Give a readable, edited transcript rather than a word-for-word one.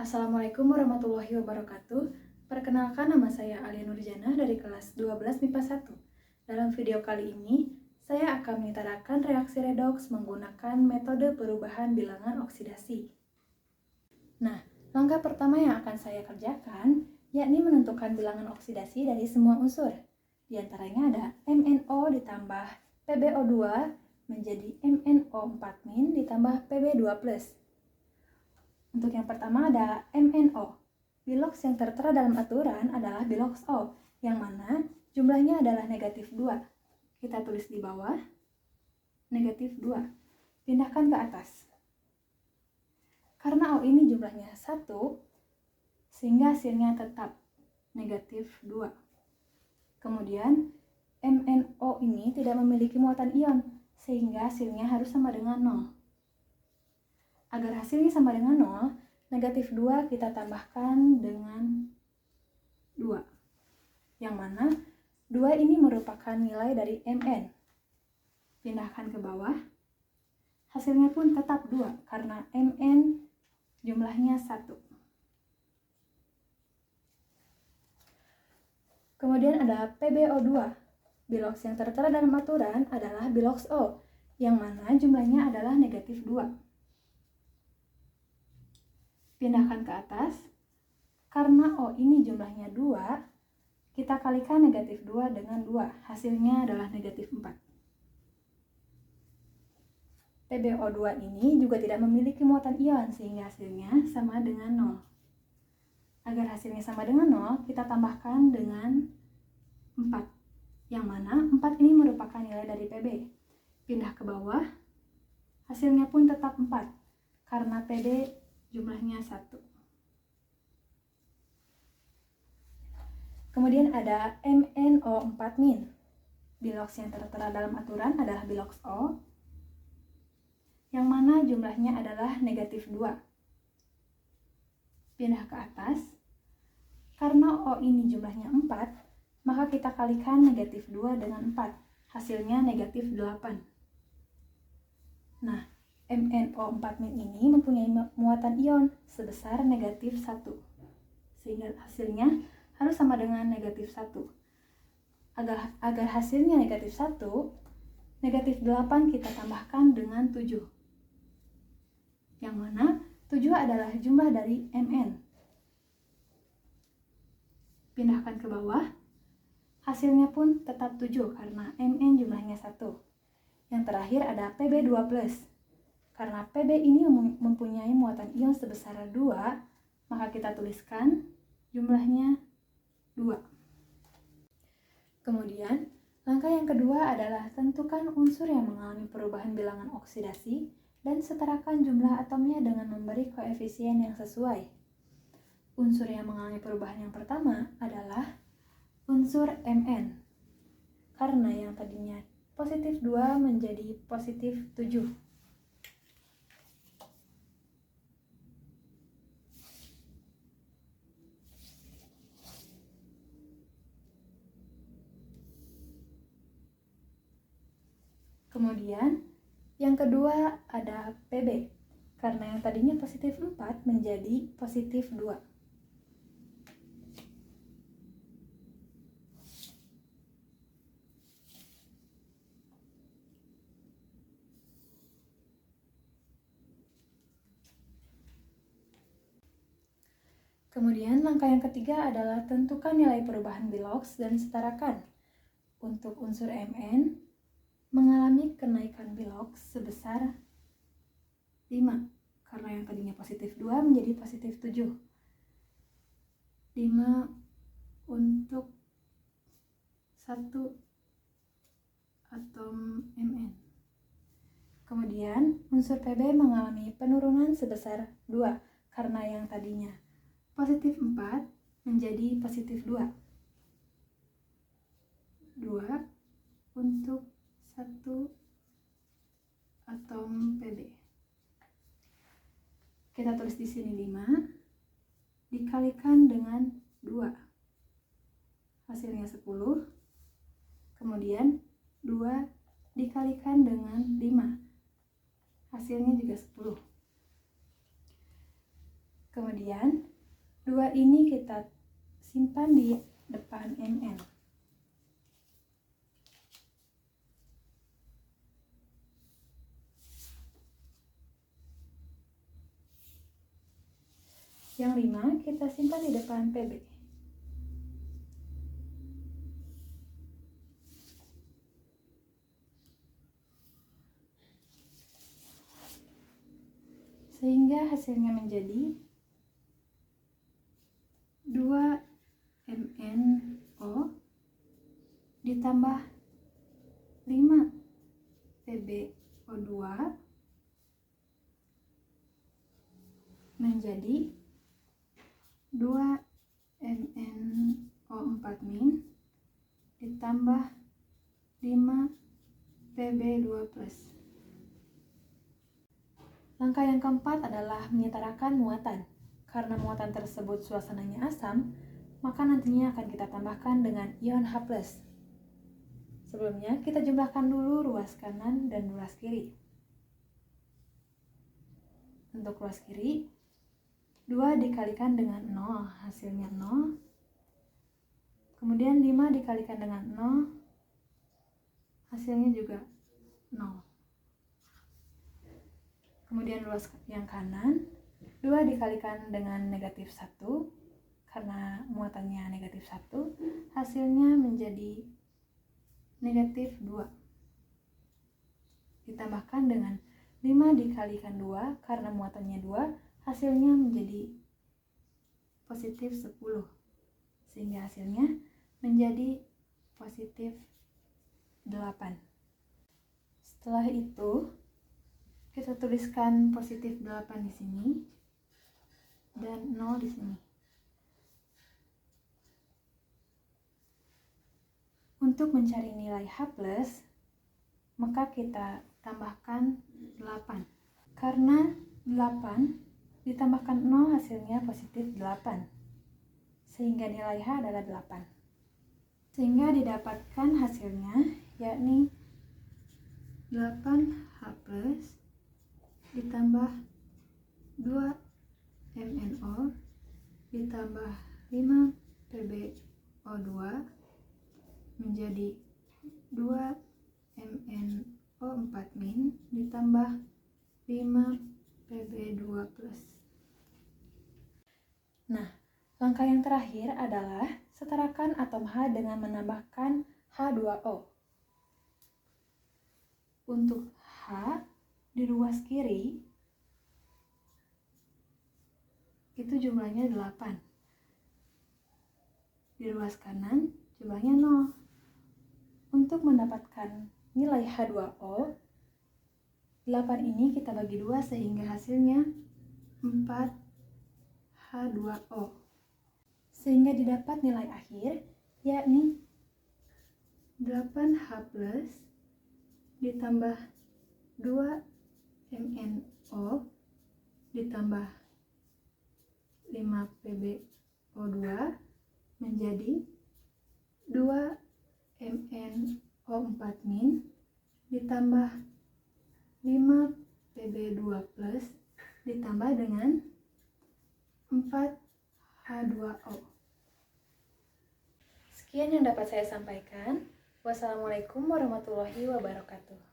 Assalamualaikum warahmatullahi wabarakatuh. Perkenalkan, nama saya Alia Nurjana dari kelas 12 MIPA 1. Dalam video kali ini, saya akan mengutarakan reaksi redoks menggunakan metode perubahan bilangan oksidasi. Nah, langkah pertama yang akan saya kerjakan yakni menentukan bilangan oksidasi dari semua unsur. Di antaranya ada MnO ditambah PbO2 menjadi MnO4- ditambah Pb2+. Untuk yang pertama ada MnO. Biloks yang tertera dalam aturan adalah biloks O, yang mana jumlahnya adalah -2. Kita tulis di bawah, -2. Pindahkan ke atas. Karena O ini jumlahnya 1, sehingga hasilnya tetap -2. Kemudian, MnO ini tidak memiliki muatan ion, sehingga hasilnya harus sama dengan 0. Agar hasilnya sama dengan 0, -2 kita tambahkan dengan 2. Yang mana 2 ini merupakan nilai dari Mn. Pindahkan ke bawah. Hasilnya pun tetap 2 karena Mn jumlahnya 1. Kemudian ada PbO2. Biloks yang tertera dalam aturan adalah biloks O, yang mana jumlahnya adalah -2. Pindahkan ke atas. Karena O ini jumlahnya 2, kita kalikan -2 dengan 2. Hasilnya adalah -4. PbO2 ini juga tidak memiliki muatan ion, sehingga hasilnya sama dengan 0. Agar hasilnya sama dengan 0, kita tambahkan dengan 4. Yang mana 4 ini merupakan nilai dari Pb. Pindah ke bawah. Hasilnya pun tetap 4, karena Pb jumlahnya 1. Kemudian ada MnO4-. Biloks yang tertera dalam aturan adalah biloks O, yang mana jumlahnya adalah -2. Pindah ke atas. Karena O ini jumlahnya 4, maka kita kalikan -2 dengan 4. Hasilnya -8. Nah, MnO4- ini mempunyai muatan ion sebesar -1, sehingga hasilnya harus sama dengan -1. Agar hasilnya -1, -8 kita tambahkan dengan 7. Yang mana 7 adalah jumlah dari Mn. Pindahkan ke bawah. Hasilnya pun tetap 7 karena Mn jumlahnya 1. Yang terakhir ada Pb2+. Karena Pb ini mempunyai muatan ion sebesar 2, maka kita tuliskan jumlahnya 2. Kemudian, langkah yang kedua adalah tentukan unsur yang mengalami perubahan bilangan oksidasi dan setarakan jumlah atomnya dengan memberi koefisien yang sesuai. Unsur yang mengalami perubahan yang pertama adalah unsur Mn. Karena yang tadinya +2 menjadi +7. Kemudian, yang kedua ada Pb, karena yang tadinya +4 menjadi +2. Kemudian, langkah yang ketiga adalah tentukan nilai perubahan biloks dan setarakan. Untuk unsur Mn, mengalami kenaikan biloks sebesar 5, karena yang tadinya +2 menjadi +7. 5 untuk 1 atom Mn. Kemudian, unsur Pb mengalami penurunan sebesar 2, karena yang tadinya +4 menjadi +2. 2 untuk 1 atom Pb. Kita tulis di sini 5 dikalikan dengan 2. Hasilnya 10. Kemudian 2 dikalikan dengan 5. Hasilnya juga 10. Kemudian 2 ini kita simpan di depan Mn. Yang 5 kita simpan di depan Pb. Sehingga hasilnya menjadi 2 MnO ditambah 5 PbO2 menjadi 2 MnO4- ditambah 5 Pb2+. Langkah yang keempat adalah menyetarakan muatan. Karena muatan tersebut suasananya asam, maka nantinya akan kita tambahkan dengan ion H+. Sebelumnya, kita jumlahkan dulu ruas kanan dan ruas kiri. Untuk ruas kiri, 2 dikalikan dengan 0, hasilnya 0. Kemudian 5 dikalikan dengan 0, hasilnya juga 0. Kemudian ruas yang kanan, 2 dikalikan dengan negatif 1, karena muatannya negatif 1, hasilnya menjadi negatif 2. Ditambahkan dengan 5 dikalikan 2, karena muatannya 2, hasilnya menjadi positif 10. Sehingga hasilnya menjadi positif 8. Setelah itu, kita tuliskan positif 8 di sini dan 0 di sini. Untuk mencari nilai H+, maka kita tambahkan 8. Karena 8 ditambahkan 0 hasilnya positif 8. Sehingga nilai H adalah 8. Sehingga didapatkan hasilnya yakni 8H+ ditambah 2 MnO ditambah 5 PbO2 menjadi 2 MnO4- ditambah 5 Pb2+. Nah, langkah yang terakhir adalah setarakan atom H dengan menambahkan H2O. Untuk H di ruas kiri itu jumlahnya 8. Di ruas kanan jumlahnya 0. Untuk mendapatkan nilai H2O, 8 ini kita bagi 2 sehingga hasilnya 4H2O. Sehingga didapat nilai akhir yakni 8H+ ditambah 2 MnO ditambah 5 PbO2 menjadi 2 MnO4- ditambah 5 Pb2+ ditambah dengan 4H2O. Sekian yang dapat saya sampaikan. Wassalamualaikum warahmatullahi wabarakatuh.